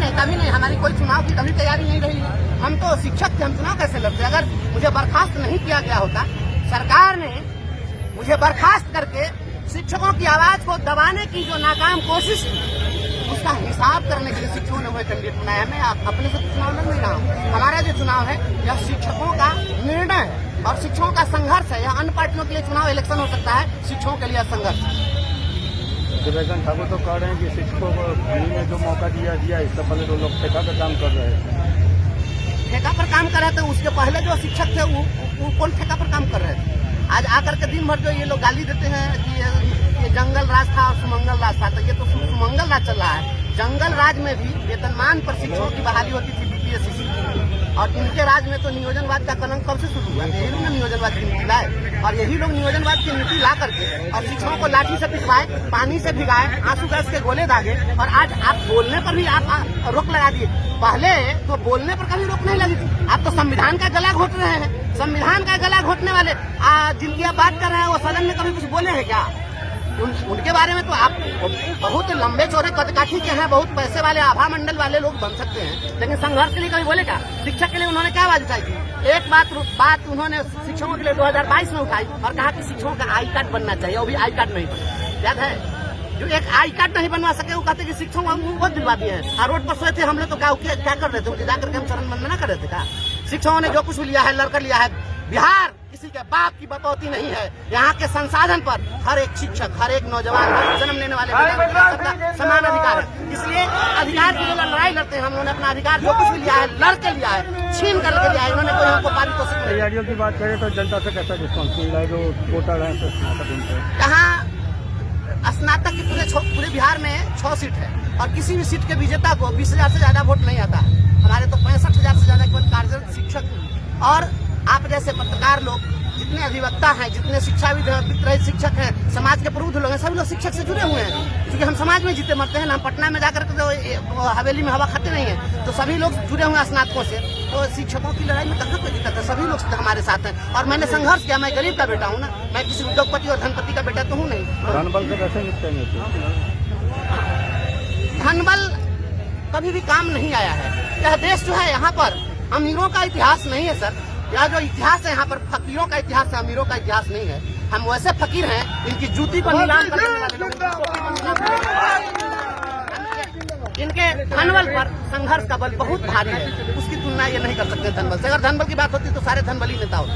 नहीं, कभी नहीं। हमारी कोई चुनाव की कभी तैयारी नहीं रही है। हम तो शिक्षक थे, हम चुनाव कैसे लड़ते? अगर मुझे बर्खास्त नहीं किया गया होता, सरकार ने मुझे बर्खास्त करके शिक्षकों की आवाज को दबाने की जो नाकाम कोशिश की, उसका हिसाब करने के लिए शिक्षकों ने वही कैंडिडेट बनाया। मैं अपने से चुनाव लड़ नहीं रहा हूँ। हमारा जो चुनाव है यह शिक्षकों का निर्णय है और शिक्षकों का संघर्ष है। यह अन्य पार्टियों के लिए चुनाव इलेक्शन हो सकता है, शिक्षकों के लिए संघर्ष। देवेंद्र ठाकुर तो कह रहे हैं कि शिक्षकों को फ्री में जो मौका दिया इससे पहले तो लोग ठेका पर काम कर रहे थे। ठेका पर काम कर रहे थे, उसके पहले जो शिक्षक थे वो कौन ठेका पर काम कर रहे थे? आज आकर के दिन भर जो ये लोग गाली देते हैं कि ये जंगल राज था और सुमंगल राज था, तो ये तो सुमंगल राज चल रहा है। जंगल राज में भी वेतनमान पर शिक्षकों की बहाली होती थी बीपीएससी की, और इनके राज में तो नियोजनवाद का कलंक कब से शुरू हुआ? यही लोग नियोजनवाद की नीति लाए और यही लोग नियोजनवाद की नीति ला करके और शिक्षकों को लाठी से पिटवाए, पानी से भिगाए, आंसू गैस के गोले दागे, और आज आप बोलने पर भी आप रोक लगा दिए। पहले तो बोलने पर कभी रोक नहीं लगी थी, आप तो संविधान का गला घोट रहे हैं। संविधान का गला घोटने वाले जिनकी आप बात कर रहे हैं वो सदन में कभी कुछ बोले हैं क्या? उनके बारे में तो आप बहुत लंबे चौड़े कदकाठी के हैं, बहुत पैसे वाले आभा मंडल वाले लोग बन सकते हैं, लेकिन संघर्ष के लिए कभी बोले क्या? शिक्षक के लिए उन्होंने क्या आवाज उठाई थी? एक बात उन्होंने शिक्षकों के लिए 2022 में उठाई और कहा कि शिक्षकों का आई कार्ड बनना चाहिए। वो भी आई कार्ड नहीं बना, याद है? जो एक आई कार्ड नहीं बनवा सके वो कहते कि शिक्षकों को बहुत दिलवा दिए हैं। और रोड पर सोए थे हम लोग तो क्या कर रहे थे? उनके जाकर के हम चरण वंदना कर रहे थे क्या? शिक्षकों ने जो कुछ लिया है लड़कर लिया है। बिहार किसी के बाप की बकौती नहीं है। यहाँ के संसाधन पर हर एक शिक्षक, हर एक नौजवान, हर जन्म लेने वाले सबका समान अधिकार है। इसलिए अधिकार के लिए लड़ाई लड़ते हैं। हम लोगों ने अपना अधिकार जो कुछ भी लिया है लड़ के लिया है, छीन करके लिया है। इन्होंने कोई हमको पारितोषिक नहीं। तैयारियों की बात करें तो जनता से कैसा रिस्पॉन्स मिल रहा है? जो वोटर है यहाँ स्नातक की पूरे बिहार में 6 सीट है और किसी भी सीट के विजेता को 20,000 से ज्यादा वोट नहीं आता है। हमारे तो 65,000 से ज्यादा केवल कार्यरत शिक्षक और आप जैसे पत्रकार लोग, जितने अधिवक्ता हैं, जितने शिक्षाविद रहित शिक्षक हैं, समाज के प्रबुद्ध लोग हैं, सभी लोग शिक्षक से जुड़े हुए हैं। क्योंकि हम समाज में जीते मरते हैं ना, हम पटना में जाकर के हवेली में हवा खाते नहीं है, तो सभी लोग जुड़े हुए हैं स्नातकों से। तो शिक्षकों की लड़ाई में कहाँ कोई दिक्कत है? सभी लोग हमारे साथ हैं और मैंने संघर्ष किया। मैं गरीब का बेटा हूँ ना, मैं किसी उद्योगपति और धनपति का बेटा तो हूँ नहीं। धनबल से कैसे निपटेंगे? धनबल कभी भी काम नहीं आया है। यह देश जो है यहाँ पर अमीरों का इतिहास नहीं है सर। यह जो इतिहास है यहाँ पर फकीरों का इतिहास है, अमीरों का इतिहास नहीं है। हम वैसे फकीर हैं इनकी जूती को नीलाम करने वाले लोग, इनके धनबल पर संघर्ष का बल बहुत भारी है। उसकी तुलना ये नहीं कर सकते धनबल से। अगर धनबल की बात होती तो सारे धनबली नेता होते।